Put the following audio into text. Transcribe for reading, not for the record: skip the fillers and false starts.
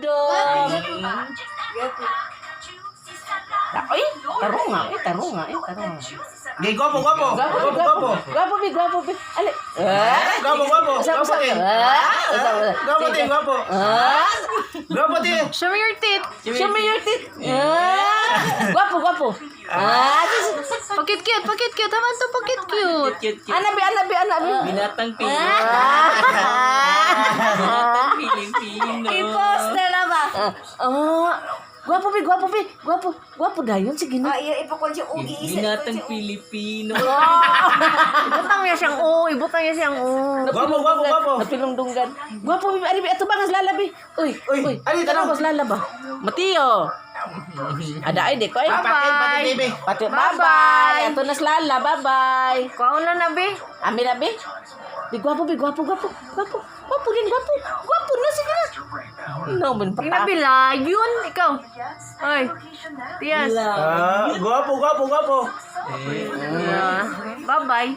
Dong. Gapo. Ay, tarong nga. Gay, gwapo. Gwapo, bi. Ali. Gwapo. Usap. Gwapo, te, gwapo. Gwapo, te. Show me your teeth. Show me your teeth. Gwapo. Pakit-cute. Haman to pakit-cute. Anabi. Binatang Pilipino. Binatang Pilipino. I-post na lang ba? Gwapo, bi. Gwapo dayon, sige na. Iya ipakon siya ugi isa. Binatang Pilipino. Ibutang niya siyang Gwapo. Napilungdunggan. Gwapo, bi. Ari, bi. Ato ba, ngas lalabi. Uy. Ali, Tanong tanong. mas lalaba. Matiyo. Ada ay, di ko ay. Pati, baby. Pati, bye-bye. Ato nas lala, bye-bye. Kuha na na, be. Ami na, bi. Bi, gwapo. Gwapo na, sige na. No, man pa. Ginabila, yun, ikaw. Ay, Tias. Gwapo. Bye-bye.